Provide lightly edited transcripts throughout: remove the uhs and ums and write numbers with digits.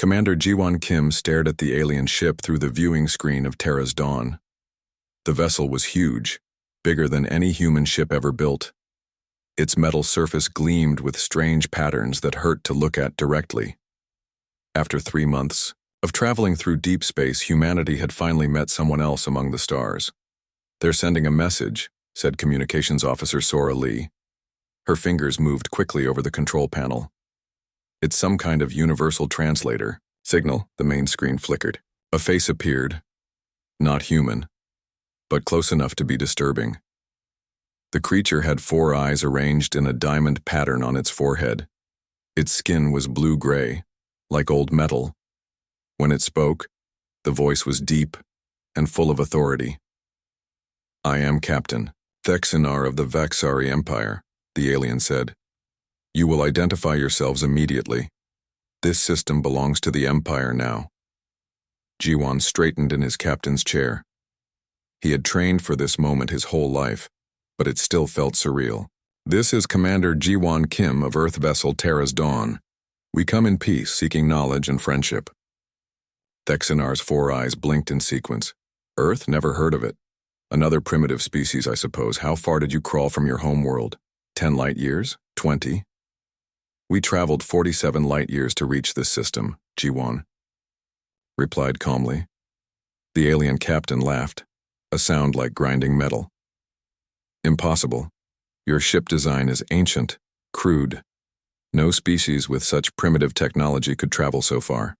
Commander Jiwon Kim stared at the alien ship through the viewing screen of Terra's Dawn. The vessel was huge, bigger than any human ship ever built. Its metal surface gleamed with strange patterns that hurt to look at directly. After 3 months of traveling through deep space, humanity had finally met someone else among the stars. "They're sending a message," said Communications Officer Sora Lee. Her fingers moved quickly over the control panel. "It's some kind of universal translator." Signal, the main screen flickered. A face appeared. Not human, but close enough to be disturbing. The creature had 4 eyes arranged in a diamond pattern on its forehead. Its skin was blue-gray, like old metal. When it spoke, the voice was deep and full of authority. "I am Captain Thexanar of the Vaxari Empire," the alien said. "You will identify yourselves immediately. This system belongs to the Empire now." Jiwon straightened in his captain's chair. He had trained for this moment his whole life, but it still felt surreal. "This is Commander Jiwon Kim of Earth vessel Terra's Dawn. We come in peace, seeking knowledge and friendship." Thexanar's 4 eyes blinked in sequence. "Earth? Never heard of it. Another primitive species, I suppose. How far did you crawl from your home world? 10 light years? 20? "We traveled 47 light years to reach this system," Jiwon replied calmly. The alien captain laughed, a sound like grinding metal. "Impossible. Your ship design is ancient, crude. No species with such primitive technology could travel so far."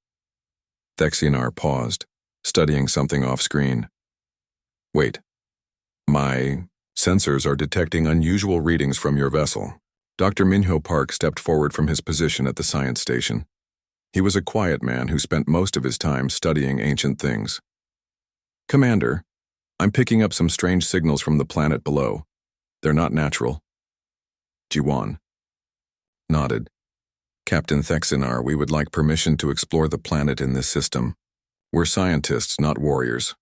Thexanar paused, studying something off-screen. "Wait. My sensors are detecting unusual readings from your vessel." Dr. Minho Park stepped forward from his position at the science station. He was a quiet man who spent most of his time studying ancient things. "Commander, I'm picking up some strange signals from the planet below. They're not natural." Jiwon nodded. "Captain Thexanar, we would like permission to explore the planet in this system. We're scientists, not warriors."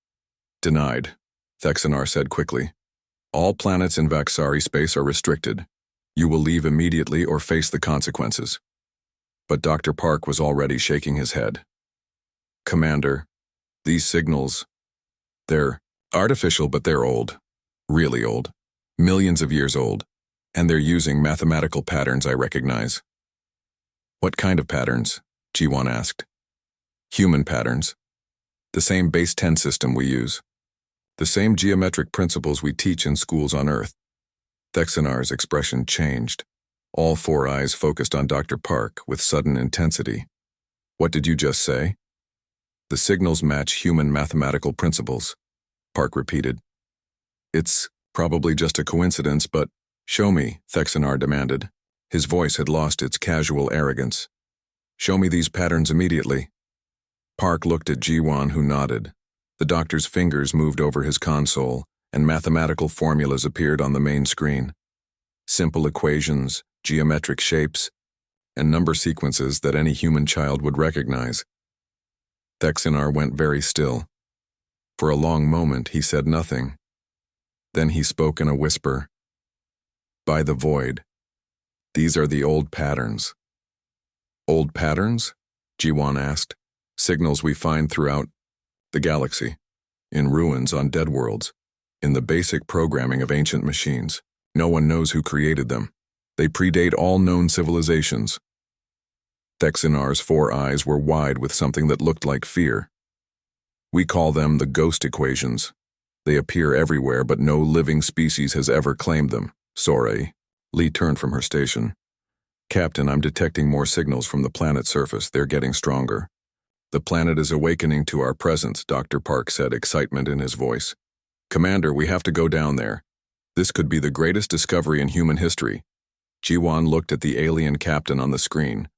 "Denied," Thexanar said quickly. "All planets in Vaxari space are restricted. You will leave immediately or face the consequences." But Dr. Park was already shaking his head. "Commander, these signals, they're artificial, but they're old. Really old. Millions of years old. And they're using mathematical patterns I recognize." "What kind of patterns?" Jiwon asked. "Human patterns. The same base 10 system we use. The same geometric principles we teach in schools on Earth." Thexanar's expression changed. All 4 eyes focused on Dr. Park with sudden intensity. "What did you just say?" "The signals match human mathematical principles," Park repeated. "It's probably just a coincidence, but show me," Thexanar demanded. His voice had lost its casual arrogance. "Show me these patterns immediately." Park looked at Jiwon, who nodded. The doctor's fingers moved over his console, and mathematical formulas appeared on the main screen. Simple equations, geometric shapes, and number sequences that any human child would recognize. Thexanar went very still. For a long moment he said nothing. Then he spoke in a whisper. "By the void. These are the old patterns." "Old patterns?" Jiwon asked. "Signals we find throughout the galaxy, in ruins on dead worlds, in the basic programming of ancient machines. No one knows who created them. They predate all known civilizations." Thexanar's 4 eyes were wide with something that looked like fear. "We call them the ghost equations. They appear everywhere, but no living species has ever claimed them." "Sorry." Lee turned from her station. "Captain, I'm detecting more signals from the planet's surface. They're getting stronger." "The planet is awakening to our presence," Dr. Park said, excitement in his voice. "Commander, we have to go down there. This could be the greatest discovery in human history." Jiwon looked at the alien captain on the screen.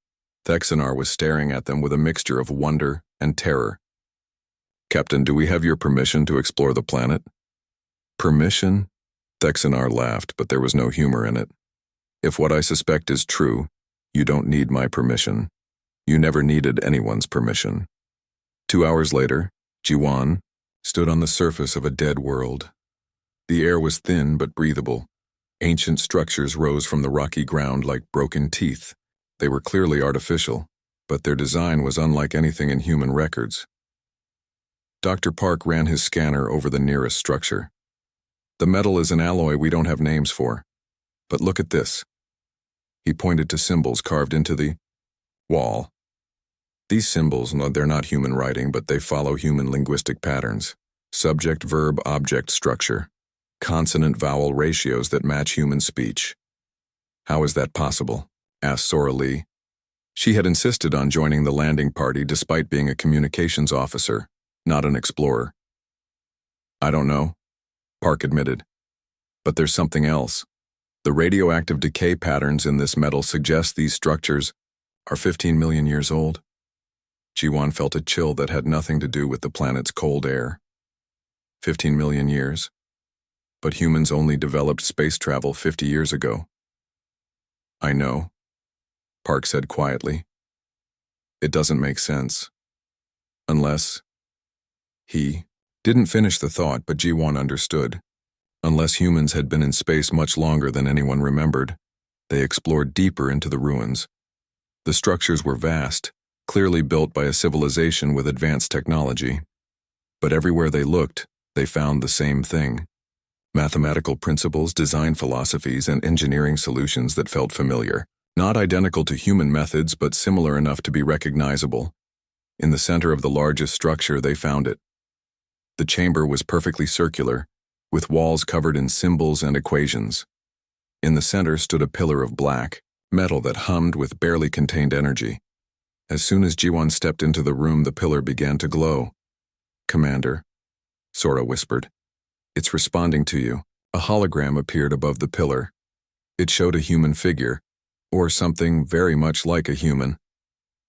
Thexanar was staring at them with a mixture of wonder and terror. "Captain, do we have your permission to explore the planet?" "Permission?" Thexanar laughed, but there was no humor in it. "If what I suspect is true, you don't need my permission. You never needed anyone's permission." 2 hours later, Jiwon stood on the surface of a dead world. The air was thin but breathable. Ancient structures rose from the rocky ground like broken teeth. They were clearly artificial, but their design was unlike anything in human records. Dr. Park ran his scanner over the nearest structure. The metal is an alloy we don't have names for. But look at this. He pointed to symbols carved into the wall. These symbols, they're not human writing, but they follow human linguistic patterns. Subject, verb, object structure. Consonant-vowel ratios that match human speech. How is that possible? Asked Sora Lee. She had insisted on joining the landing party despite being a communications officer, not an explorer. I don't know, Park admitted. But there's something else. The radioactive decay patterns in this metal suggest these structures are 15 million years old. Jiwan felt a chill that had nothing to do with the planet's cold air. 15 million years. But humans only developed space travel 50 years ago. I know, Park said quietly. It doesn't make sense. Unless... He didn't finish the thought, but Jiwan understood. Unless humans had been in space much longer than anyone remembered, they explored deeper into the ruins. The structures were vast, clearly built by a civilization with advanced technology. But everywhere they looked, they found the same thing. Mathematical principles, design philosophies, and engineering solutions that felt familiar. Not identical to human methods, but similar enough to be recognizable. In the center of the largest structure, they found it. The chamber was perfectly circular, with walls covered in symbols and equations. In the center stood a pillar of black, metal that hummed with barely contained energy. As soon as Jiwan stepped into the room, the pillar began to glow. "Commander," Sora whispered. "It's responding to you." A hologram appeared above the pillar. It showed a human figure, or something very much like a human.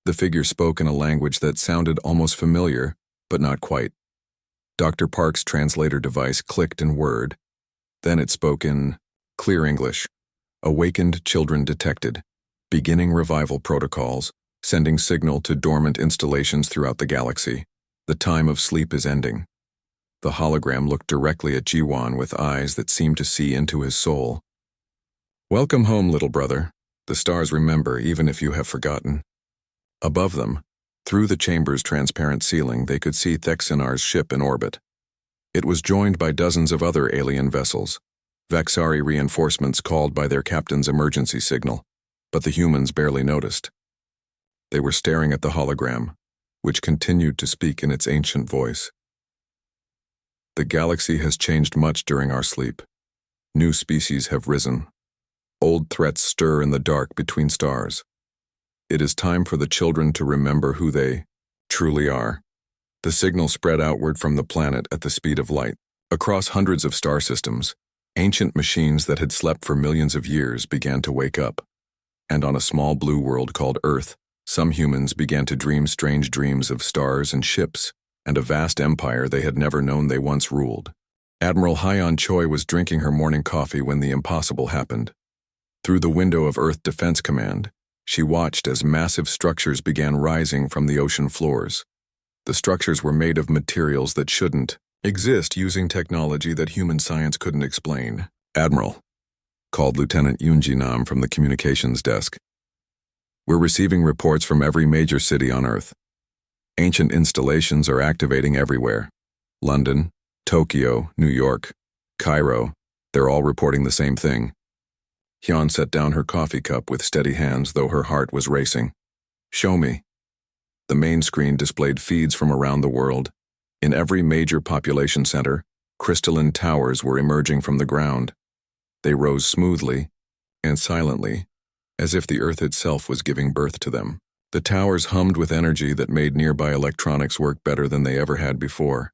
The figure spoke in a language that sounded almost familiar, but not quite. Dr. Park's translator device clicked in Word. Then it spoke in clear English. "Awakened children detected. Beginning revival protocols, sending signal to dormant installations throughout the galaxy. The time of sleep is ending." The hologram looked directly at Jiwan with eyes that seemed to see into his soul. "Welcome home, little brother. The stars remember even if you have forgotten." Above them, through the chamber's transparent ceiling, they could see Thexinar's ship in orbit. It was joined by dozens of other alien vessels. Vexari reinforcements called by their captain's emergency signal, but the humans barely noticed. They were staring at the hologram, which continued to speak in its ancient voice. "The galaxy has changed much during our sleep. New species have risen. Old threats stir in the dark between stars. It is time for the children to remember who they truly are." The signal spread outward from the planet at the speed of light. Across hundreds of star systems, ancient machines that had slept for millions of years began to wake up. And on a small blue world called Earth, some humans began to dream strange dreams of stars and ships, and a vast empire they had never known they once ruled. Admiral Hyon Choi was drinking her morning coffee when the impossible happened. Through the window of Earth Defense Command, she watched as massive structures began rising from the ocean floors. The structures were made of materials that shouldn't exist, using technology that human science couldn't explain. "Admiral," called Lieutenant Yoonji Nam from the communications desk. "We're receiving reports from every major city on Earth. Ancient installations are activating everywhere. London, Tokyo, New York, Cairo, they're all reporting the same thing." Hyun set down her coffee cup with steady hands, though her heart was racing. "Show me." The main screen displayed feeds from around the world. In every major population center, crystalline towers were emerging from the ground. They rose smoothly and silently, as if the Earth itself was giving birth to them. The towers hummed with energy that made nearby electronics work better than they ever had before.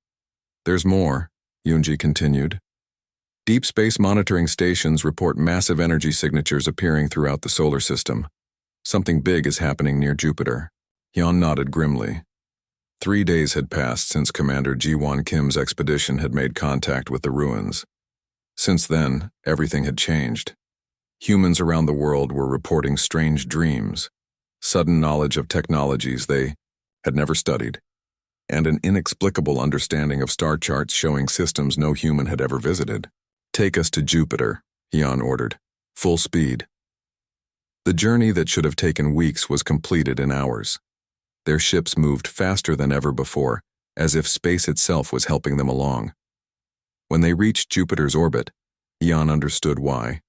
"There's more," Yoonji continued. "Deep space monitoring stations report massive energy signatures appearing throughout the solar system. Something big is happening near Jupiter." Hyun nodded grimly. 3 days had passed since Commander Ji-won Kim's expedition had made contact with the ruins. Since then, everything had changed. Humans around the world were reporting strange dreams, sudden knowledge of technologies they had never studied, and an inexplicable understanding of star charts showing systems no human had ever visited. "Take us to Jupiter," Hyun ordered. "Full speed." The journey that should have taken weeks was completed in hours. Their ships moved faster than ever before, as if space itself was helping them along. When they reached Jupiter's orbit, Jan understood why.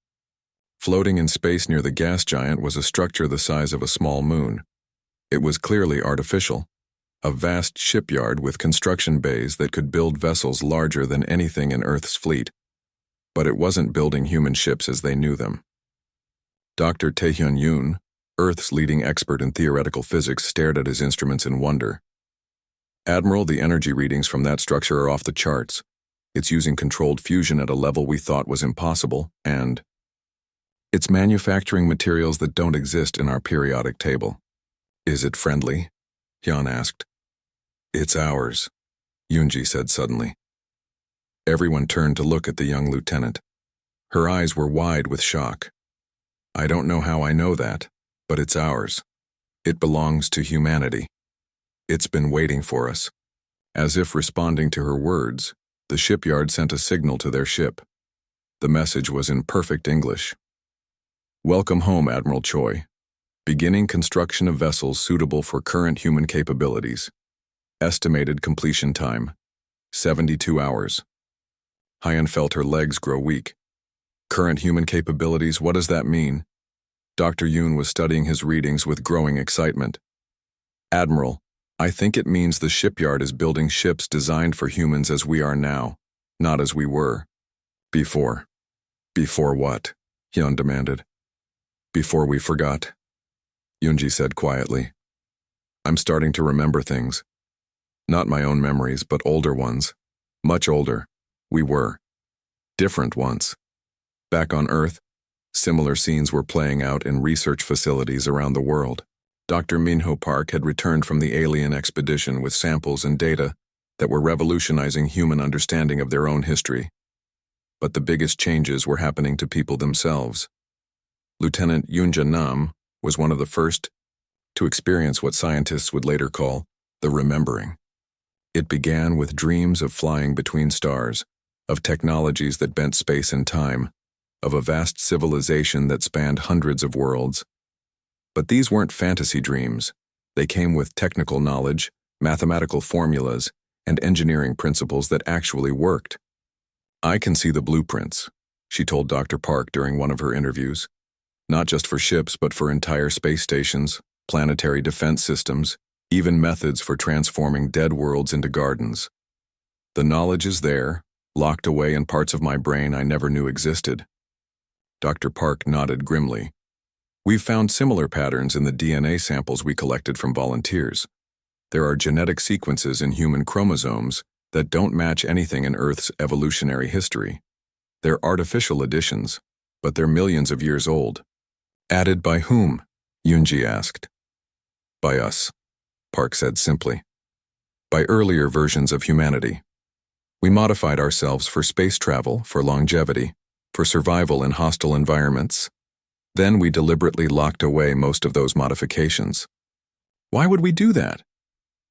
Floating in space near the gas giant was a structure the size of a small moon. It was clearly artificial, a vast shipyard with construction bays that could build vessels larger than anything in Earth's fleet. But it wasn't building human ships as they knew them. Dr. Taehyun Yoon, Earth's leading expert in theoretical physics, stared at his instruments in wonder. Admiral, the energy readings from that structure are off the charts. It's using controlled fusion at a level we thought was impossible, and it's manufacturing materials that don't exist in our periodic table. Is it friendly? Hyun asked. It's ours, Yoonji said suddenly. Everyone turned to look at the young lieutenant. Her eyes were wide with shock. I don't know how I know that, but it's ours. It belongs to humanity. It's been waiting for us. As if responding to her words, the shipyard sent a signal to their ship. The message was in perfect English. Welcome home, Admiral Choi. Beginning construction of vessels suitable for current human capabilities. Estimated completion time, 72 hours. Hyun felt her legs grow weak. Current human capabilities, what does that mean? Dr. Yoon was studying his readings with growing excitement. Admiral, I think it means the shipyard is building ships designed for humans as we are now, not as we were. Before. Before what? Hyun demanded. Before we forgot. Yoonji said quietly. I'm starting to remember things. Not my own memories, but older ones. Much older. We were. Different ones. Back on Earth, similar scenes were playing out in research facilities around the world. Dr. Minho Park had returned from the alien expedition with samples and data that were revolutionizing human understanding of their own history. But the biggest changes were happening to people themselves. Lieutenant Yoonja Nam was one of the first to experience what scientists would later call the remembering. It began with dreams of flying between stars, of technologies that bent space and time, of a vast civilization that spanned hundreds of worlds. But these weren't fantasy dreams. They came with technical knowledge, mathematical formulas, and engineering principles that actually worked. I can see the blueprints, she told Dr. Park during one of her interviews. Not just for ships, but for entire space stations, planetary defense systems, even methods for transforming dead worlds into gardens. The knowledge is there, locked away in parts of my brain I never knew existed. Dr. Park nodded grimly. We've found similar patterns in the DNA samples we collected from volunteers. There are genetic sequences in human chromosomes that don't match anything in Earth's evolutionary history. They're artificial additions, but they're millions of years old. Added by whom? Yoonji asked. By us, Park said simply. By earlier versions of humanity. We modified ourselves for space travel, for longevity, for survival in hostile environments. Then we deliberately locked away most of those modifications. Why would we do that?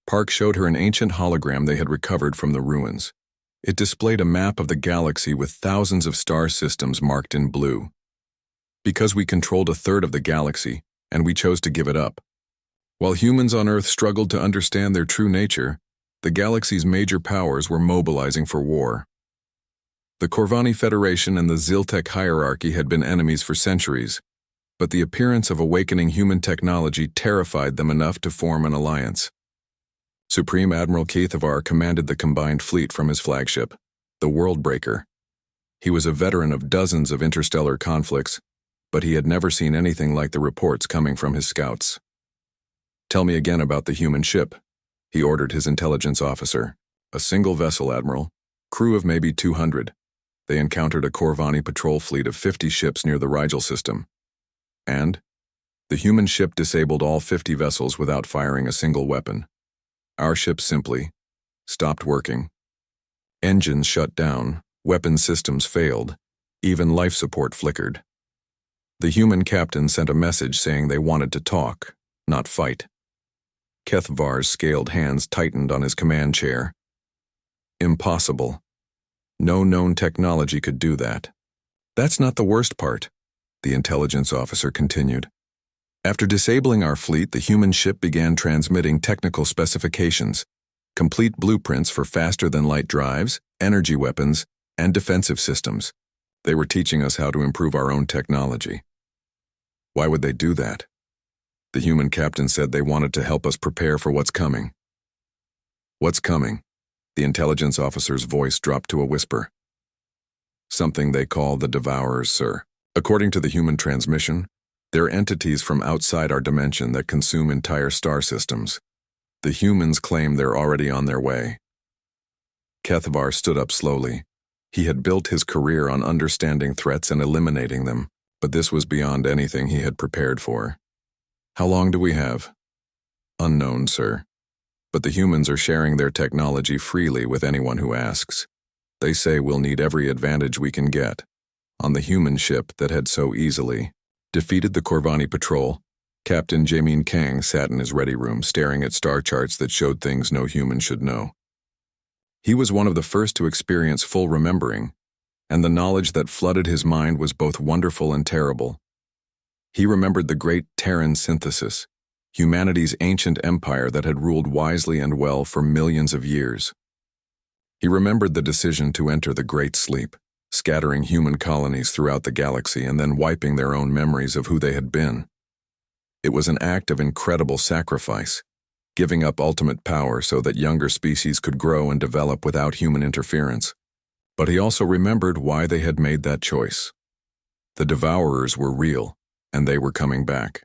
Park showed her an ancient hologram they had recovered from the ruins. It displayed a map of the galaxy with thousands of star systems marked in blue. Because we controlled a third of the galaxy, and we chose to give it up. While humans on Earth struggled to understand their true nature, the galaxy's major powers were mobilizing for war. The Corvani Federation and the Ziltec hierarchy had been enemies for centuries, but the appearance of awakening human technology terrified them enough to form an alliance. Supreme Admiral Keithavar commanded the combined fleet from his flagship, the Worldbreaker. He was a veteran of dozens of interstellar conflicts, but he had never seen anything like the reports coming from his scouts. Tell me again about the human ship, he ordered his intelligence officer. A single vessel, Admiral, crew of maybe 200. They encountered a Corvani patrol fleet of 50 ships near the Rigel system. And? The human ship disabled all 50 vessels without firing a single weapon. Our ship simply stopped working. Engines shut down, weapon systems failed, even life support flickered. The human captain sent a message saying they wanted to talk, not fight. Keithavar's scaled hands tightened on his command chair. Impossible. No known technology could do that. That's not the worst part, the intelligence officer continued. After disabling our fleet, the human ship began transmitting technical specifications, complete blueprints for faster-than-light drives, energy weapons, and defensive systems. They were teaching us how to improve our own technology. Why would they do that? The human captain said they wanted to help us prepare for what's coming. What's coming? The intelligence officer's voice dropped to a whisper. Something they call the Devourers, sir. According to the human transmission, they're entities from outside our dimension that consume entire star systems. The humans claim they're already on their way. Kethvar stood up slowly. He had built his career on understanding threats and eliminating them, but this was beyond anything he had prepared for. How long do we have? Unknown, sir. But the humans are sharing their technology freely with anyone who asks. They say we'll need every advantage we can get. On the human ship that had so easily defeated the Corvani patrol, Captain Jamin Kang sat in his ready room staring at star charts that showed things no human should know. He was one of the first to experience full remembering, and the knowledge that flooded his mind was both wonderful and terrible. He remembered the great Terran synthesis, humanity's ancient empire that had ruled wisely and well for millions of years. He remembered the decision to enter the Great Sleep, scattering human colonies throughout the galaxy and then wiping their own memories of who they had been. It was an act of incredible sacrifice, giving up ultimate power so that younger species could grow and develop without human interference. But he also remembered why they had made that choice. The Devourers were real, and they were coming back.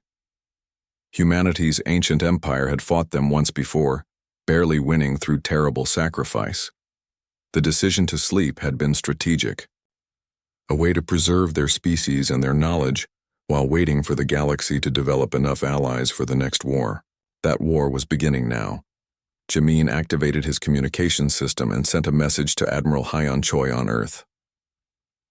Humanity's ancient empire had fought them once before, barely winning through terrible sacrifice. The decision to sleep had been strategic, a way to preserve their species and their knowledge while waiting for the galaxy to develop enough allies for the next war. That war was beginning now. Jamin activated his communication system and sent a message to Admiral Hyon Choi on Earth.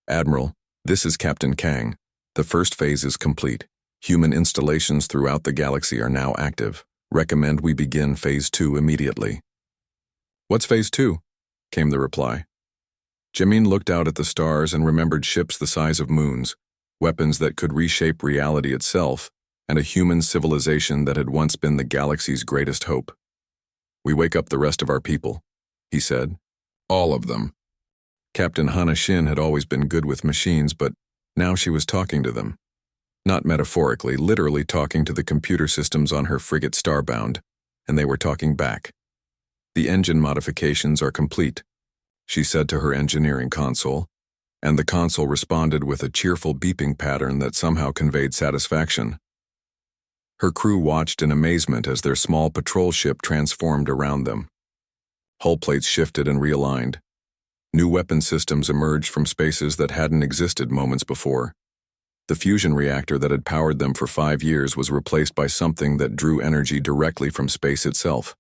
Admiral, this is Captain Kang. The first phase is complete. Human installations throughout the galaxy are now active. Recommend we begin Phase 2 immediately. What's Phase 2? Came the reply. Jamin looked out at the stars and remembered ships the size of moons, weapons that could reshape reality itself, and a human civilization that had once been the galaxy's greatest hope. We wake up the rest of our people, he said. All of them. Captain Hana Shin had always been good with machines, but now she was talking to them. Not metaphorically, literally talking to the computer systems on her frigate Starbound, and they were talking back. The engine modifications are complete, she said to her engineering console, and the console responded with a cheerful beeping pattern that somehow conveyed satisfaction. Her crew watched in amazement as their small patrol ship transformed around them. Hull plates shifted and realigned. New weapon systems emerged from spaces that hadn't existed moments before. The fusion reactor that had powered them for 5 years was replaced by something that drew energy directly from space itself.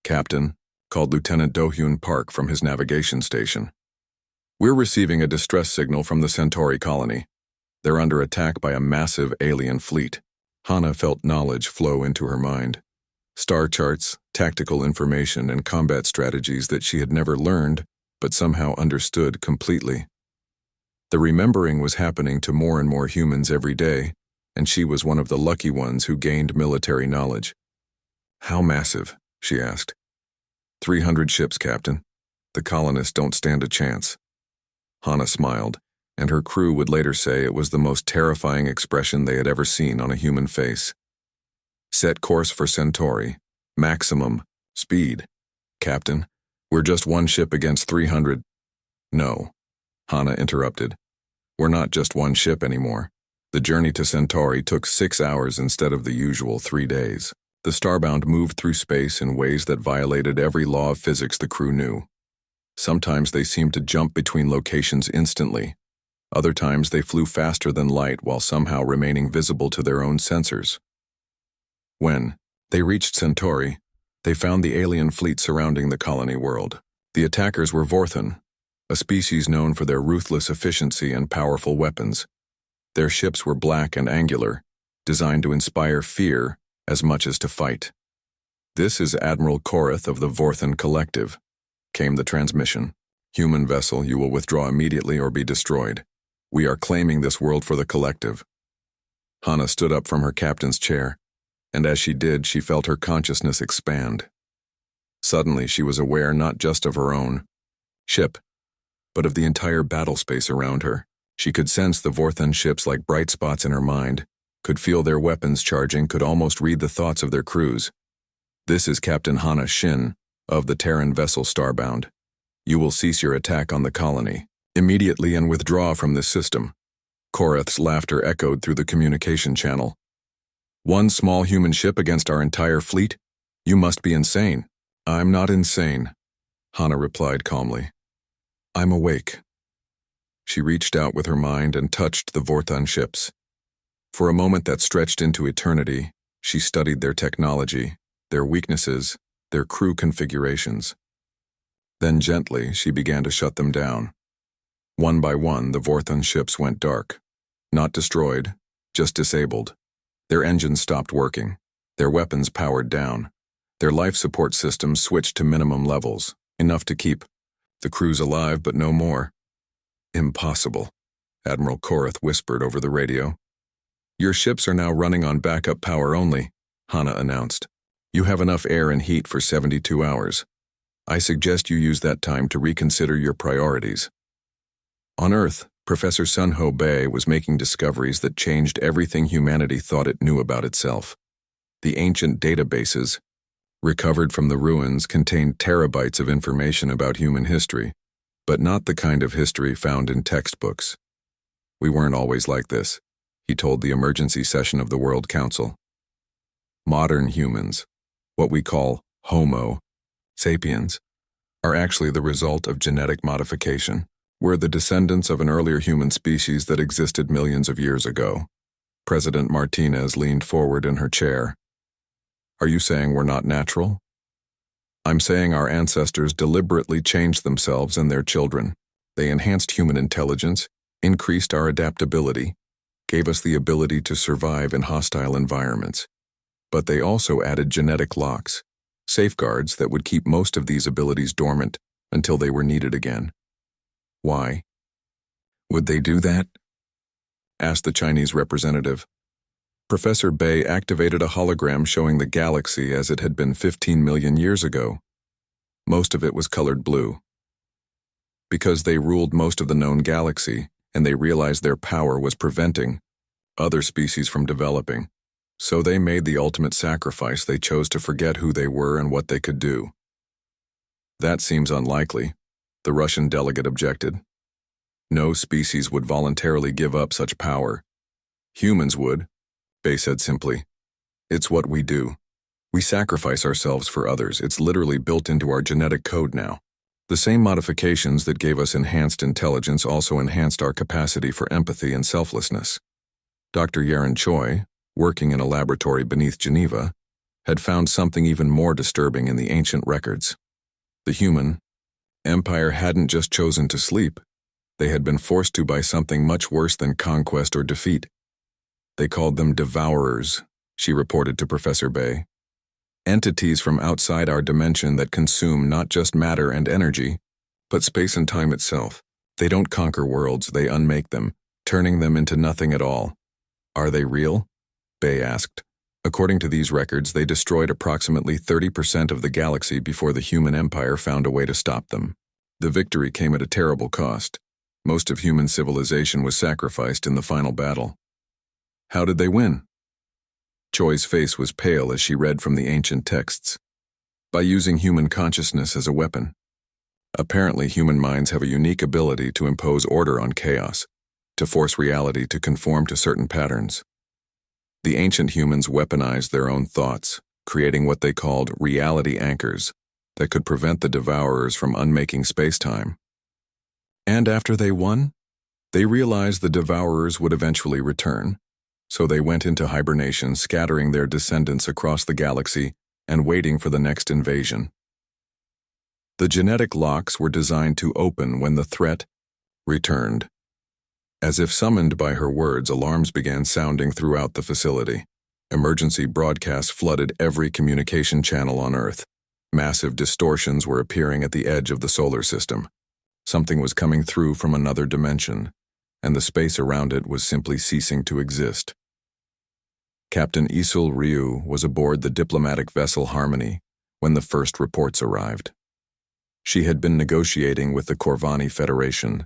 Captain, called Lieutenant Do-Hyun Park from his navigation station. We're receiving a distress signal from the Centauri colony. They're under attack by a massive alien fleet. Hana felt knowledge flow into her mind. Star charts, tactical information, and combat strategies that she had never learned, but somehow understood completely. The remembering was happening to more and more humans every day, and she was one of the lucky ones who gained military knowledge. How massive? She asked. 300 ships, Captain. The colonists don't stand a chance. Hana smiled, and her crew would later say it was the most terrifying expression they had ever seen on a human face. Set course for Centauri. Maximum speed. Captain, we're just one ship against 300. No, Hana interrupted. We're not just one ship anymore. The journey to Centauri took 6 hours instead of the usual 3 days. The Starbound moved through space in ways that violated every law of physics the crew knew. Sometimes they seemed to jump between locations instantly. Other times they flew faster than light while somehow remaining visible to their own sensors. When they reached Centauri, they found the alien fleet surrounding the colony world. The attackers were Vorthan, a species known for their ruthless efficiency and powerful weapons. Their ships were black and angular, designed to inspire fear as much as to fight. This is Admiral Korath of the Vorthan Collective, came the transmission. Human vessel, you will withdraw immediately or be destroyed. We are claiming this world for the Collective. Hana stood up from her captain's chair, and as she did, she felt her consciousness expand. Suddenly, she was aware not just of her own ship, but of the entire battle space around her. She could sense the Vorthan ships like bright spots in her mind, could feel their weapons charging, could almost read the thoughts of their crews. This is Captain Hana Shin of the Terran vessel Starbound. You will cease your attack on the colony immediately and withdraw from this system. Korath's laughter echoed through the communication channel. One small human ship against our entire fleet? You must be insane. I'm not insane, Hana replied calmly. I'm awake. She reached out with her mind and touched the Vorthan ships. For a moment that stretched into eternity, she studied their technology, their weaknesses, their crew configurations. Then gently, she began to shut them down. One by one, the Vorthan ships went dark. Not destroyed, just disabled. Their engines stopped working. Their weapons powered down. Their life support systems switched to minimum levels, enough to keep the crews alive but no more. Impossible, Admiral Korath whispered over the radio. Your ships are now running on backup power only, Hana announced. You have enough air and heat for 72 hours. I suggest you use that time to reconsider your priorities. On Earth, Professor Sunho Bay was making discoveries that changed everything humanity thought it knew about itself. The ancient databases, recovered from the ruins, contained terabytes of information about human history, but not the kind of history found in textbooks. We weren't always like this, he told the emergency session of the World Council. Modern humans, what we call Homo sapiens, are actually the result of genetic modification. We're the descendants of an earlier human species that existed millions of years ago. President Martinez leaned forward in her chair. Are you saying we're not natural? I'm saying our ancestors deliberately changed themselves and their children. They enhanced human intelligence, increased our adaptability, gave us the ability to survive in hostile environments. But they also added genetic locks, safeguards that would keep most of these abilities dormant until they were needed again. Why? Would they do that? Asked the Chinese representative. Professor Bay activated a hologram showing the galaxy as it had been 15 million years ago. Most of it was colored blue. Because they ruled most of the known galaxy, and they realized their power was preventing other species from developing. So they made the ultimate sacrifice. They chose to forget who they were and what they could do. That seems unlikely, the Russian delegate objected. No species would voluntarily give up such power. Humans would, Bay said simply. It's what we do. We sacrifice ourselves for others. It's literally built into our genetic code now. The same modifications that gave us enhanced intelligence also enhanced our capacity for empathy and selflessness. Dr. Yaren Choi, working in a laboratory beneath Geneva, had found something even more disturbing in the ancient records. The human empire hadn't just chosen to sleep. They had been forced to by something much worse than conquest or defeat. They called them devourers, she reported to Professor Bay. Entities from outside our dimension that consume not just matter and energy, but space and time itself. They don't conquer worlds, they unmake them, turning them into nothing at all. Are they real? Bay asked. According to these records, they destroyed approximately 30% of the galaxy before the human empire found a way to stop them. The victory came at a terrible cost. Most of human civilization was sacrificed in the final battle. How did they win? Choi's face was pale as she read from the ancient texts. By using human consciousness as a weapon. Apparently, human minds have a unique ability to impose order on chaos, to force reality to conform to certain patterns. The ancient humans weaponized their own thoughts, creating what they called reality anchors that could prevent the devourers from unmaking space-time. And after they won, they realized the devourers would eventually return, so they went into hibernation, scattering their descendants across the galaxy and waiting for the next invasion. The genetic locks were designed to open when the threat returned. As if summoned by her words, alarms began sounding throughout the facility. Emergency broadcasts flooded every communication channel on Earth. Massive distortions were appearing at the edge of the solar system. Something was coming through from another dimension, and the space around it was simply ceasing to exist. Captain Isul Ryu was aboard the diplomatic vessel Harmony when the first reports arrived. She had been negotiating with the Corvani Federation,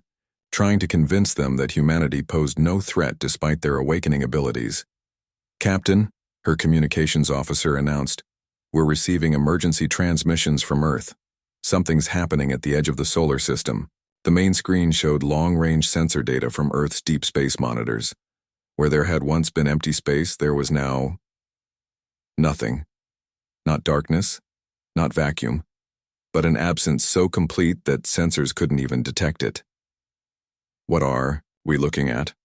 trying to convince them that humanity posed no threat despite their awakening abilities. "Captain," her communications officer announced, "we're receiving emergency transmissions from Earth. Something's happening at the edge of the solar system." The main screen showed long-range sensor data from Earth's deep space monitors. Where there had once been empty space, there was now nothing. Not darkness, not vacuum, but an absence so complete that sensors couldn't even detect it. "What are we looking at?"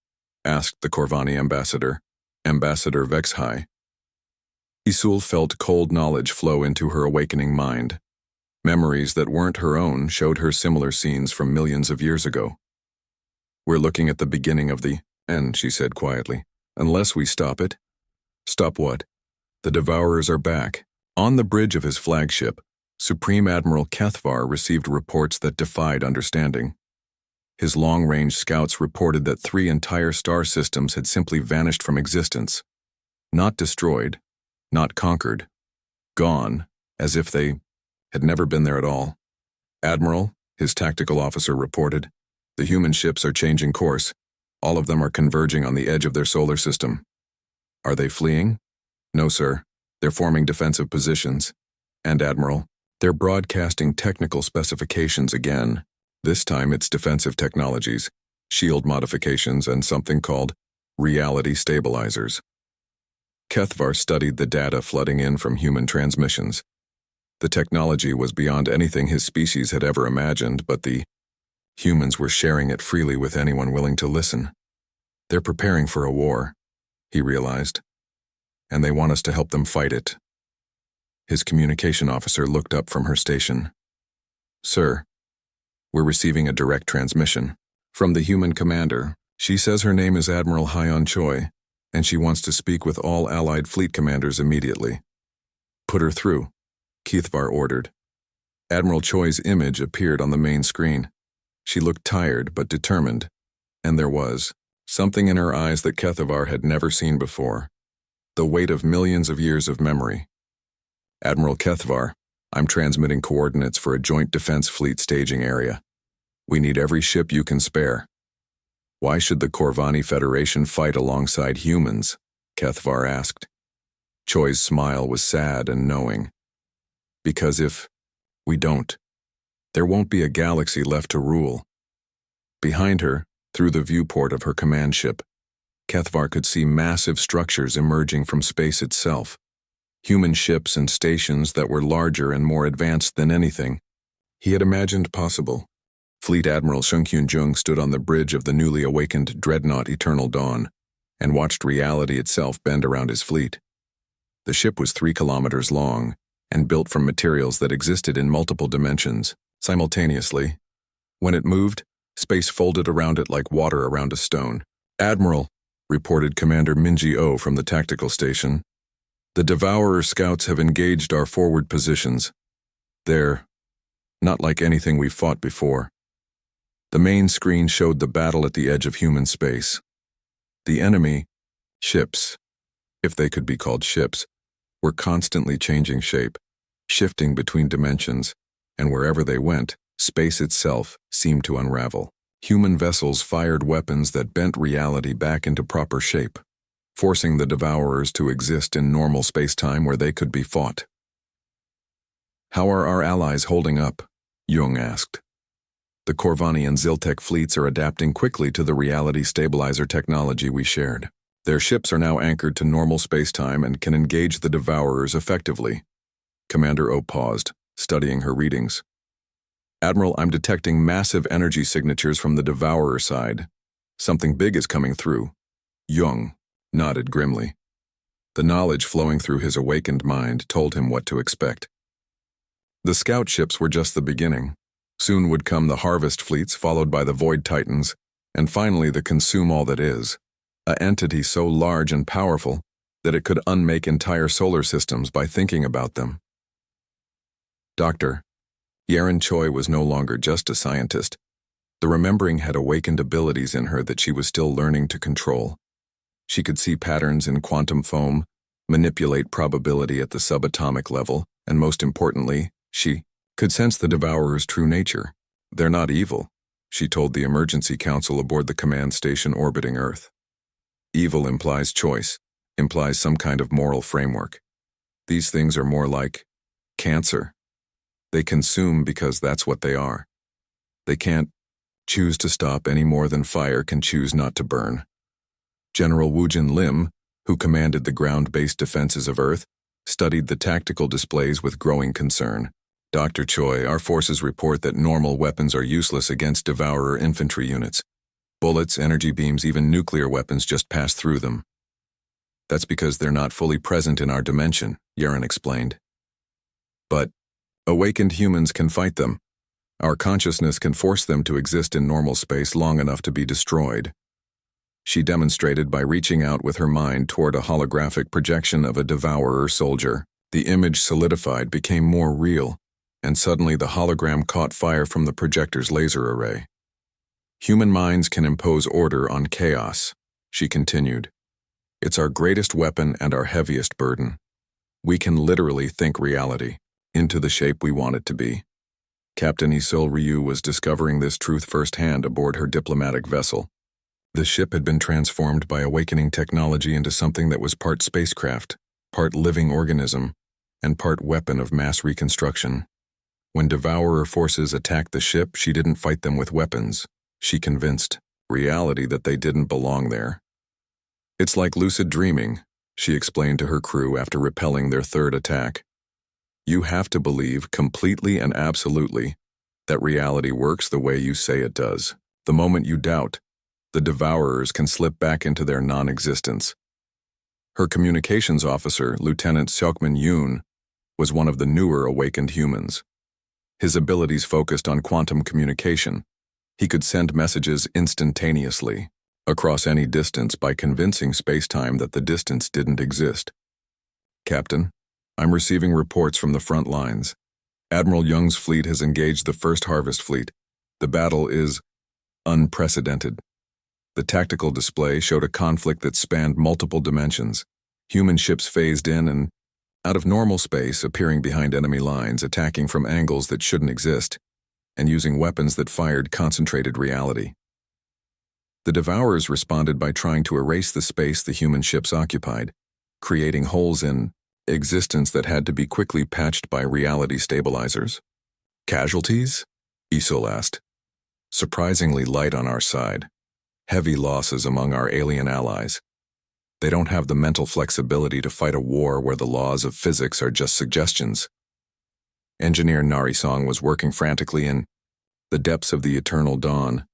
asked the Corvani ambassador, Ambassador Vexhai. Isul felt cold knowledge flow into her awakening mind. Memories that weren't her own showed her similar scenes from millions of years ago. "We're looking at the beginning of the end," she said quietly. "Unless we stop it." "Stop what?" "The Devourers are back." On the bridge of his flagship, Supreme Admiral Kethvar received reports that defied understanding. His long-range scouts reported that 3 entire star systems had simply vanished from existence. Not destroyed, not conquered, gone, as if they had never been there at all. "Admiral," his tactical officer reported, "the human ships are changing course. All of them are converging on the edge of their solar system." "Are they fleeing?" "No, sir. They're forming defensive positions." "And, Admiral, they're broadcasting technical specifications again. This time it's defensive technologies, shield modifications, and something called reality stabilizers." Kethvar studied the data flooding in from human transmissions. The technology was beyond anything his species had ever imagined, but the humans were sharing it freely with anyone willing to listen. "They're preparing for a war," he realized, "and they want us to help them fight it." His communication officer looked up from her station. "Sir, we're receiving a direct transmission from the human commander. She says her name is Admiral Hyon Choi, and she wants to speak with all Allied fleet commanders immediately." "Put her through," Kethvar ordered. Admiral Choi's image appeared on the main screen. She looked tired but determined, and there was something in her eyes that Kethvar had never seen before. The weight of millions of years of memory. "Admiral Kethvar, I'm transmitting coordinates for a joint defense fleet staging area. We need every ship you can spare." "Why should the Corvani Federation fight alongside humans?" Kethvar asked. Choi's smile was sad and knowing. "Because if we don't, there won't be a galaxy left to rule." Behind her, through the viewport of her command ship, Kethvar could see massive structures emerging from space itself. Human ships and stations that were larger and more advanced than anything he had imagined possible. Fleet Admiral Shung Kyun-jung stood on the bridge of the newly awakened dreadnought Eternal Dawn and watched reality itself bend around his fleet. The ship was 3 kilometers long and built from materials that existed in multiple dimensions simultaneously. When it moved, space folded around it like water around a stone. "Admiral," reported Commander Minji-Oh from the tactical station, "the Devourer scouts have engaged our forward positions. They're not like anything we've fought before." The main screen showed the battle at the edge of human space. The enemy, ships, if they could be called ships, were constantly changing shape, shifting between dimensions, and wherever they went, space itself seemed to unravel. Human vessels fired weapons that bent reality back into proper shape, forcing the Devourers to exist in normal space-time where they could be fought. "How are our allies holding up?" Jung asked. "The Corvani and Ziltec fleets are adapting quickly to the reality stabilizer technology we shared. Their ships are now anchored to normal space-time and can engage the Devourers effectively." Commander O paused, studying her readings. "Admiral, I'm detecting massive energy signatures from the Devourer side. Something big is coming through." Jung nodded grimly. The knowledge flowing through his awakened mind told him what to expect. The scout ships were just the beginning. Soon would come the harvest fleets, followed by the Void Titans, and finally the Consume All That Is, an entity so large and powerful that it could unmake entire solar systems by thinking about them. Dr. Yaren Choi was no longer just a scientist. The remembering had awakened abilities in her that she was still learning to control. She could see patterns in quantum foam, manipulate probability at the subatomic level, and most importantly, she could sense the Devourer's true nature. They're not evil, she told the emergency council aboard the command station orbiting Earth. Evil implies choice, implies some kind of moral framework. These things are more like cancer. They consume because that's what they are. They can't choose to stop any more than fire can choose not to burn. General Woojin Lim, who commanded the ground-based defenses of Earth, studied the tactical displays with growing concern. Dr. Choi, our forces report that normal weapons are useless against Devourer infantry units. Bullets, energy beams, even nuclear weapons just pass through them. That's because they're not fully present in our dimension, Yaren explained. But awakened humans can fight them. Our consciousness can force them to exist in normal space long enough to be destroyed. She demonstrated by reaching out with her mind toward a holographic projection of a Devourer soldier. The image solidified, became more real, and suddenly the hologram caught fire from the projector's laser array. Human minds can impose order on chaos, she continued. It's our greatest weapon and our heaviest burden. We can literally think reality into the shape we want it to be. Captain Isil Ryu was discovering this truth firsthand aboard her diplomatic vessel. The ship had been transformed by awakening technology into something that was part spacecraft, part living organism, and part weapon of mass reconstruction. When Devourer forces attacked the ship, she didn't fight them with weapons. She convinced reality that they didn't belong there. It's like lucid dreaming, she explained to her crew after repelling their third attack. You have to believe completely and absolutely that reality works the way you say it does. The moment you doubt, the Devourers can slip back into their non-existence. Her communications officer, Lieutenant Seokmin Yoon, was one of the newer awakened humans. His abilities focused on quantum communication. He could send messages instantaneously, across any distance, by convincing space-time that the distance didn't exist. Captain, I'm receiving reports from the front lines. Admiral Young's fleet has engaged the First Harvest Fleet. The battle is unprecedented. The tactical display showed a conflict that spanned multiple dimensions. Human ships phased in and out of normal space, appearing behind enemy lines, attacking from angles that shouldn't exist, and using weapons that fired concentrated reality. The Devourers responded by trying to erase the space the human ships occupied, creating holes in existence that had to be quickly patched by reality stabilizers. Casualties? Isil asked. Surprisingly light on our side. Heavy losses among our alien allies. They don't have the mental flexibility to fight a war where the laws of physics are just suggestions. Engineer Narisong was working frantically in the depths of the eternal dawn,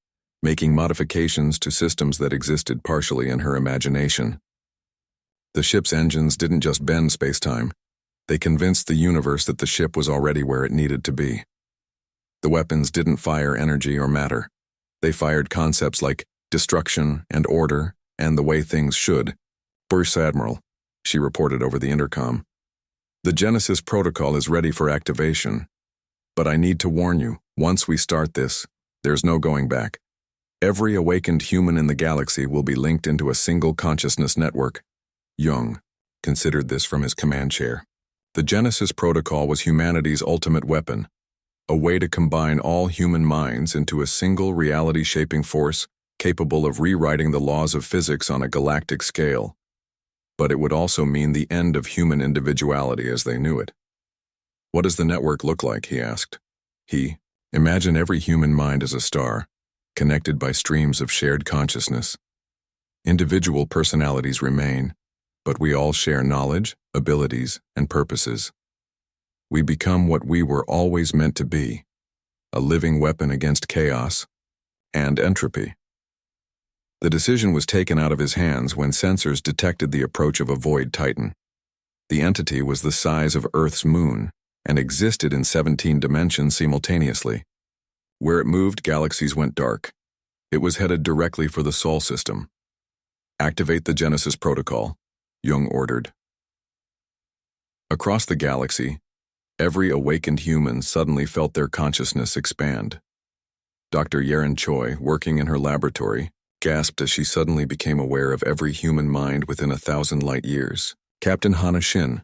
making modifications to systems that existed partially in her imagination. The ship's engines didn't just bend space-time. They convinced the universe that the ship was already where it needed to be. The weapons didn't fire energy or matter. They fired concepts like destruction and order and the way things should. Burst Admiral, she reported over the intercom. The Genesis protocol is ready for activation. But I need to warn you, once we start this, there's no going back. Every awakened human in the galaxy will be linked into a single consciousness network. Jung considered this from his command chair. The Genesis protocol was humanity's ultimate weapon, a way to combine all human minds into a single reality-shaping force capable of rewriting the laws of physics on a galactic scale. But it would also mean the end of human individuality as they knew it. What does the network look like, he asked. Imagine every human mind as a star, connected by streams of shared consciousness. Individual personalities remain, but we all share knowledge, abilities, and purposes. We become what we were always meant to be, a living weapon against chaos and entropy. The decision was taken out of his hands when sensors detected the approach of a void titan. The entity was the size of Earth's moon and existed in 17 dimensions simultaneously. Where it moved, galaxies went dark. It was headed directly for the Sol system. Activate the Genesis protocol, Jung ordered. Across the galaxy, every awakened human suddenly felt their consciousness expand. Dr. Yaren Choi, working in her laboratory, gasped as she suddenly became aware of every human mind within 1,000 light years. Captain Hana Shin,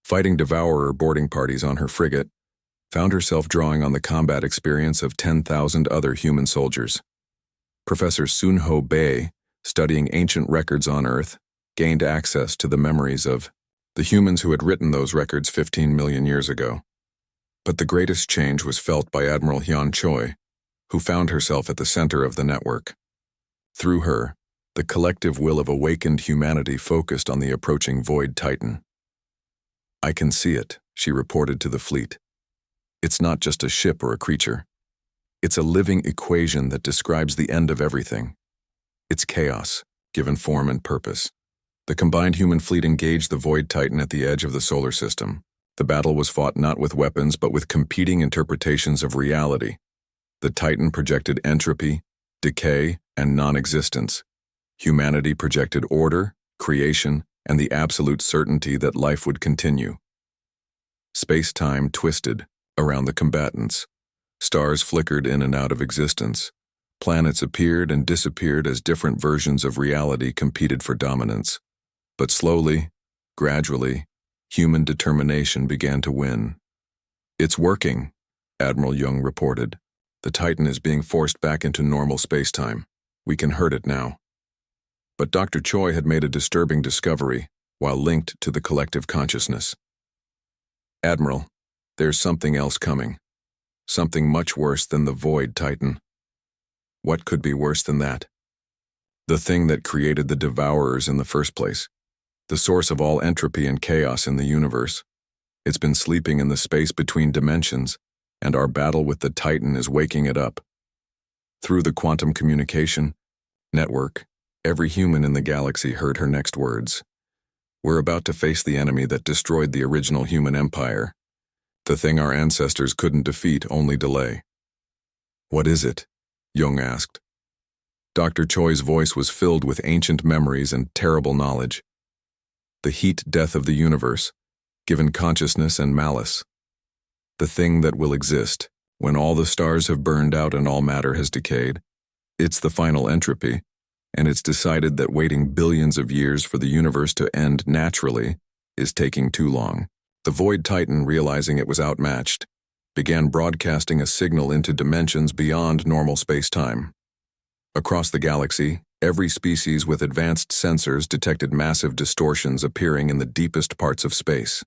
fighting devourer boarding parties on her frigate, found herself drawing on the combat experience of 10,000 other human soldiers. Professor Sunho Bei, studying ancient records on Earth, gained access to the memories of the humans who had written those records 15 million years ago. But the greatest change was felt by Admiral Hyun Choi, who found herself at the center of the network. Through her, the collective will of awakened humanity focused on the approaching Void Titan. "I can see it," she reported to the fleet. "It's not just a ship or a creature. It's a living equation that describes the end of everything. It's chaos, given form and purpose." The combined human fleet engaged the Void Titan at the edge of the solar system. The battle was fought not with weapons but with competing interpretations of reality. The Titan projected entropy, decay, and non-existence. Humanity projected order, creation, and the absolute certainty that life would continue. Space-time twisted around the combatants. Stars flickered in and out of existence. Planets appeared and disappeared as different versions of reality competed for dominance. But slowly, gradually, human determination began to win. "It's working," Admiral Young reported. "The Titan is being forced back into normal space-time. We can hurt it now." But Dr. Choi had made a disturbing discovery while linked to the collective consciousness. "Admiral, there's something else coming. Something much worse than the Void Titan." "What could be worse than that?" "The thing that created the Devourers in the first place. The source of all entropy and chaos in the universe. It's been sleeping in the space between dimensions, and our battle with the Titan is waking it up." Through the quantum communication network, every human in the galaxy heard her next words. "We're about to face the enemy that destroyed the original human empire. The thing our ancestors couldn't defeat, only delay." "What is it?" Jung asked. Dr. Choi's voice was filled with ancient memories and terrible knowledge. "The heat death of the universe, given consciousness and malice. The thing that will exist, when all the stars have burned out and all matter has decayed. It's the final entropy, and it's decided that waiting billions of years for the universe to end naturally is taking too long." The Void Titan, realizing it was outmatched, began broadcasting a signal into dimensions beyond normal space-time. Across the galaxy, every species with advanced sensors detected massive distortions appearing in the deepest parts of space.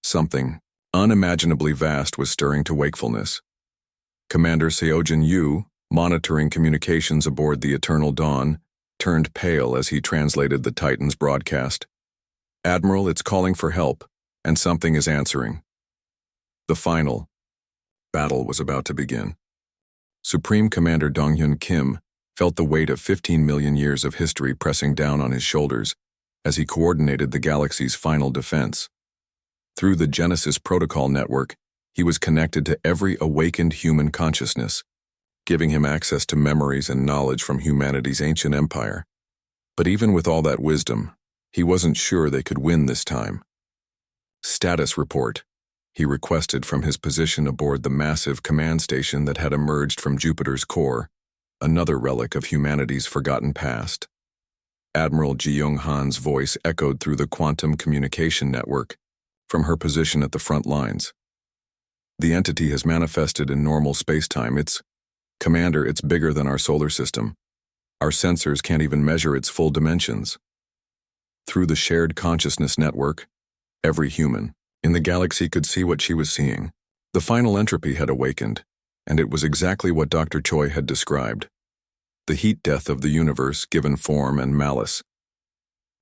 Something unimaginably vast was stirring to wakefulness. Commander Seojin Yu, monitoring communications aboard the Eternal Dawn, turned pale as he translated the Titan's broadcast. "Admiral, it's calling for help, and something is answering." The final battle was about to begin. Supreme Commander Donghyun Kim felt the weight of 15 million years of history pressing down on his shoulders as he coordinated the galaxy's final defense. Through the Genesis Protocol network, he was connected to every awakened human consciousness, giving him access to memories and knowledge from humanity's ancient empire. But even with all that wisdom, he wasn't sure they could win this time. "Status report," he requested from his position aboard the massive command station that had emerged from Jupiter's core, another relic of humanity's forgotten past. Admiral Ji Young-han's voice echoed through the quantum communication network from her position at the front lines. "The entity has manifested in normal space-time. Commander, it's bigger than our solar system. Our sensors can't even measure its full dimensions." Through the shared consciousness network, every human in the galaxy could see what she was seeing. The final entropy had awakened, and it was exactly what Dr. Choi had described. The heat death of the universe given form and malice.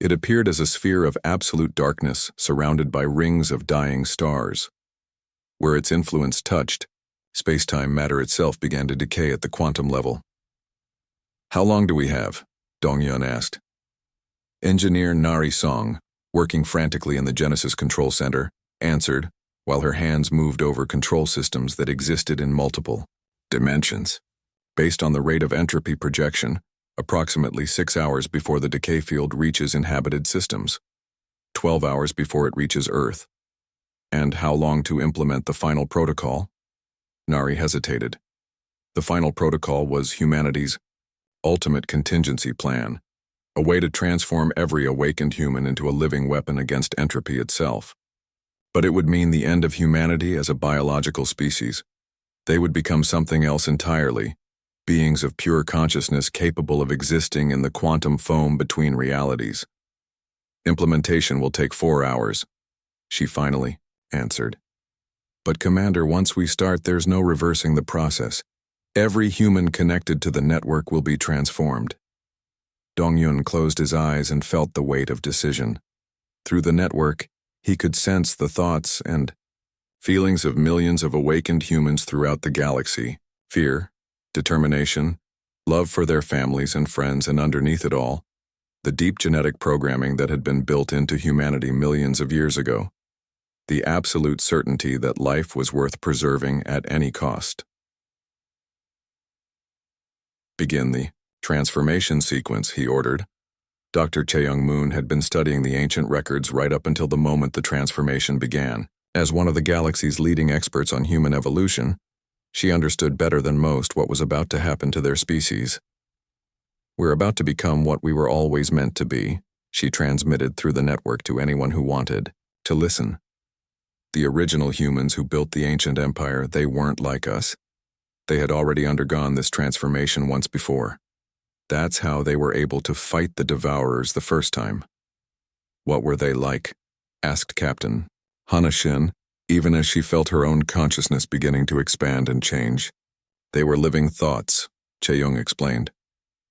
It appeared as a sphere of absolute darkness surrounded by rings of dying stars. Where its influence touched, space-time matter itself began to decay at the quantum level. "How long do we have?" Donghyun asked. Engineer Nari Song, working frantically in the Genesis Control Center, answered, while her hands moved over control systems that existed in multiple dimensions. Based on the rate of entropy projection, approximately 6 hours before the decay field reaches inhabited systems, 12 hours before it reaches Earth. "And how long to implement the final protocol?" Nari hesitated. The final protocol was humanity's ultimate contingency plan, a way to transform every awakened human into a living weapon against entropy itself. But it would mean the end of humanity as a biological species. They would become something else entirely, beings of pure consciousness capable of existing in the quantum foam between realities. Implementation will take 4 hours, she finally answered. But Commander, once we start, there's no reversing the process. Every human connected to the network will be transformed. Dong-Yun closed his eyes and felt the weight of decision. Through the network, he could sense the thoughts and feelings of millions of awakened humans throughout the galaxy. Fear, determination, love for their families and friends, and underneath it all, the deep genetic programming that had been built into humanity millions of years ago. The absolute certainty that life was worth preserving at any cost. Begin the transformation sequence, he ordered. Dr. Cheung-moon had been studying the ancient records right up until the moment the transformation began. As one of the galaxy's leading experts on human evolution, she understood better than most what was about to happen to their species. We're about to become what we were always meant to be, she transmitted through the network to anyone who wanted to listen. The original humans who built the ancient empire, they weren't like us. They had already undergone this transformation once before. That's how they were able to fight the Devourers the first time. What were they like? Asked Captain Hana Shin, even as she felt her own consciousness beginning to expand and change. They were living thoughts, Chae-young explained.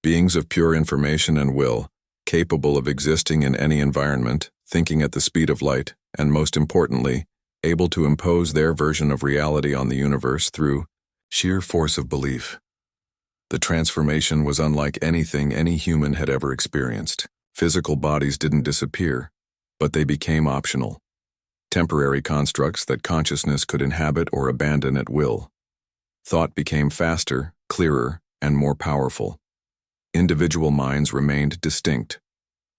Beings of pure information and will, capable of existing in any environment, thinking at the speed of light, and most importantly, able to impose their version of reality on the universe through sheer force of belief. The transformation was unlike anything any human had ever experienced. Physical bodies didn't disappear, but they became optional. Temporary constructs that consciousness could inhabit or abandon at will. Thought became faster, clearer, and more powerful. Individual minds remained distinct,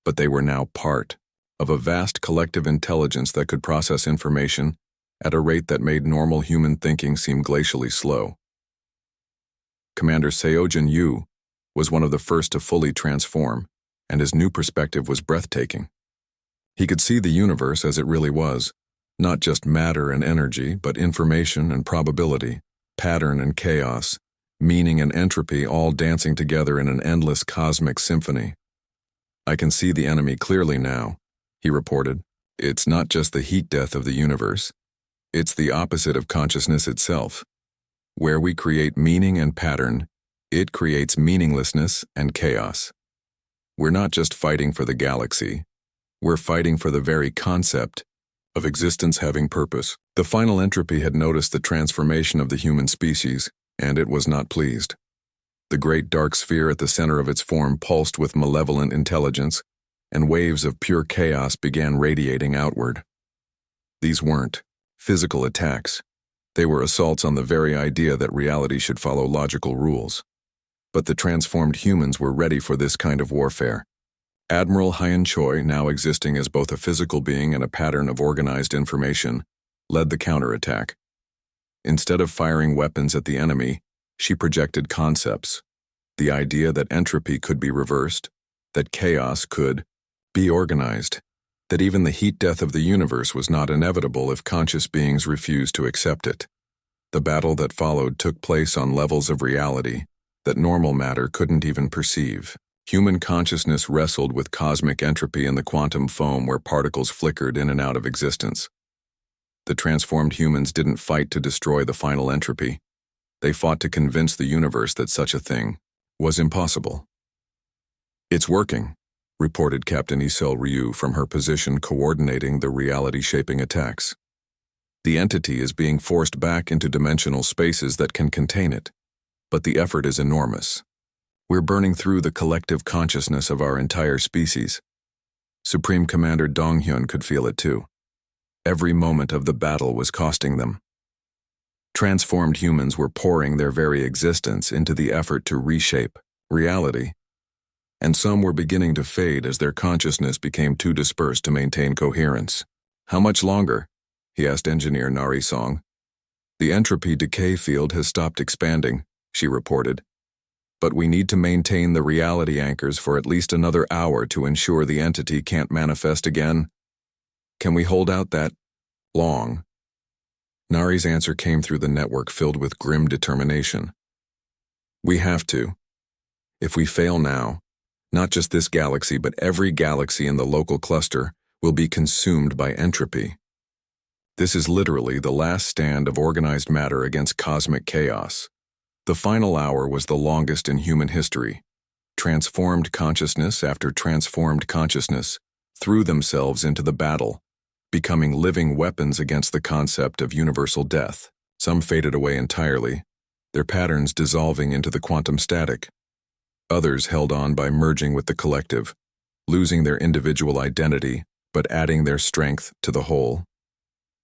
but they were now part of a vast collective intelligence that could process information at a rate that made normal human thinking seem glacially slow. Commander Seojin Yu was one of the first to fully transform, and his new perspective was breathtaking. He could see the universe as it really was, not just matter and energy, but information and probability, pattern and chaos, meaning and entropy all dancing together in an endless cosmic symphony. I can see the enemy clearly now, he reported. It's not just the heat death of the universe. It's the opposite of consciousness itself. Where we create meaning and pattern, it creates meaninglessness and chaos. We're not just fighting for the galaxy. We're fighting for the very concept of existence having purpose. The final entropy had noticed the transformation of the human species, and it was not pleased. The great dark sphere at the center of its form pulsed with malevolent intelligence, and waves of pure chaos began radiating outward. These weren't physical attacks. They were assaults on the very idea that reality should follow logical rules. But the transformed humans were ready for this kind of warfare. Admiral Hyen Choi, now existing as both a physical being and a pattern of organized information, led the counterattack. Instead of firing weapons at the enemy, she projected concepts. The idea that entropy could be reversed, that chaos could be organized, that even the heat death of the universe was not inevitable if conscious beings refused to accept it. The battle that followed took place on levels of reality that normal matter couldn't even perceive. Human consciousness wrestled with cosmic entropy in the quantum foam where particles flickered in and out of existence. The transformed humans didn't fight to destroy the final entropy. They fought to convince the universe that such a thing was impossible. It's working, reported Captain Isel Ryu from her position coordinating the reality-shaping attacks. The entity is being forced back into dimensional spaces that can contain it, but the effort is enormous. We're burning through the collective consciousness of our entire species. Supreme Commander Dong-Hyun could feel it too. Every moment of the battle was costing them. Transformed humans were pouring their very existence into the effort to reshape reality, and some were beginning to fade as their consciousness became too dispersed to maintain coherence. How much longer? He asked Engineer Nari Song. The entropy decay field has stopped expanding, she reported. but we need to maintain the reality anchors for at least another hour to ensure the entity can't manifest again. Can we hold out that long? Nari's answer came through the network filled with grim determination. We have to. If we fail now, not just this galaxy but every galaxy in the local cluster will be consumed by entropy. This is literally the last stand of organized matter against cosmic chaos. The final hour was the longest in human history. Transformed consciousness after transformed consciousness threw themselves into the battle, becoming living weapons against the concept of universal death. Some faded away entirely, their patterns dissolving into the quantum static. Others held on by merging with the collective, losing their individual identity but adding their strength to the whole.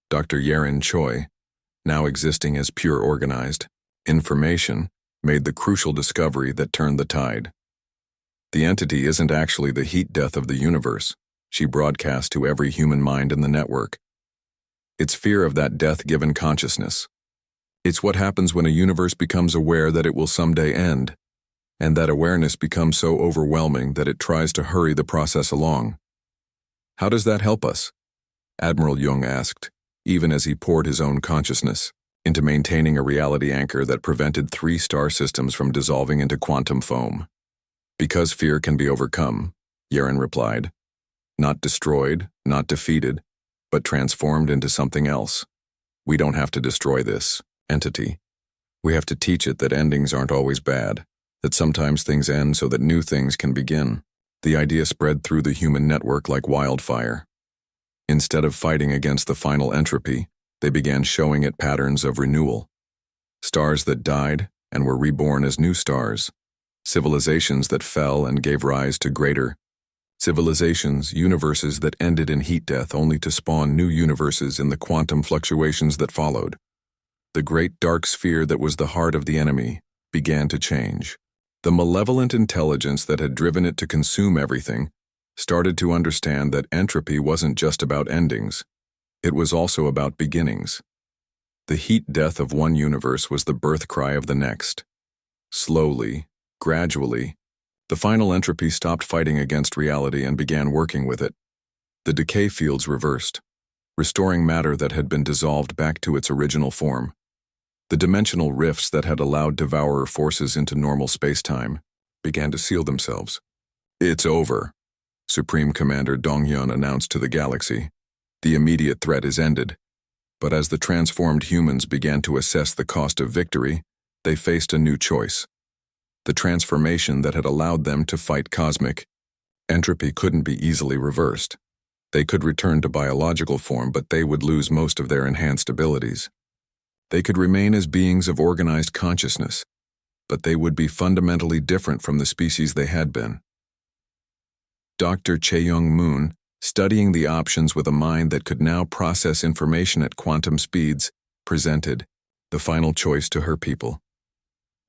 Dr. Yeren Choi, now existing as pure organized information, made the crucial discovery that turned the tide. The entity isn't actually the heat death of the universe, she broadcast to every human mind in the network. It's fear of that death-given consciousness. It's what happens when a universe becomes aware that it will someday end, and that awareness becomes so overwhelming that it tries to hurry the process along. How does that help us? Admiral Jung asked, even as he poured his own consciousness into maintaining a reality anchor that prevented 3 star systems from dissolving into quantum foam. Because fear can be overcome, Yeren replied. Not destroyed, not defeated, but transformed into something else. We don't have to destroy this entity. We have to teach it that endings aren't always bad, that sometimes things end so that new things can begin. The idea spread through the human network like wildfire. Instead of fighting against the final entropy, they began showing it patterns of renewal. Stars that died and were reborn as new stars. Civilizations that fell and gave rise to greater civilizations, universes that ended in heat death only to spawn new universes in the quantum fluctuations that followed. The great dark sphere that was the heart of the enemy began to change. The malevolent intelligence that had driven it to consume everything started to understand that entropy wasn't just about endings. It was also about beginnings. The heat death of one universe was the birth cry of the next. Slowly, gradually, the final entropy stopped fighting against reality and began working with it. The decay fields reversed, restoring matter that had been dissolved back to its original form. The dimensional rifts that had allowed devourer forces into normal space-time began to seal themselves. It's over, Supreme Commander Donghyun announced to the galaxy. The immediate threat is ended. But as the transformed humans began to assess the cost of victory, they faced a new choice. The transformation that had allowed them to fight cosmic entropy couldn't be easily reversed. They could return to biological form, but they would lose most of their enhanced abilities. They could remain as beings of organized consciousness, but they would be fundamentally different from the species they had been. Dr. Chae-Young Moon, studying the options with a mind that could now process information at quantum speeds, presented the final choice to her people.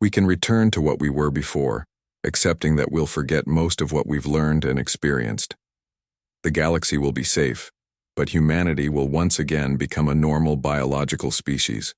We can return to what we were before, accepting that we'll forget most of what we've learned and experienced. The galaxy will be safe, but humanity will once again become a normal biological species.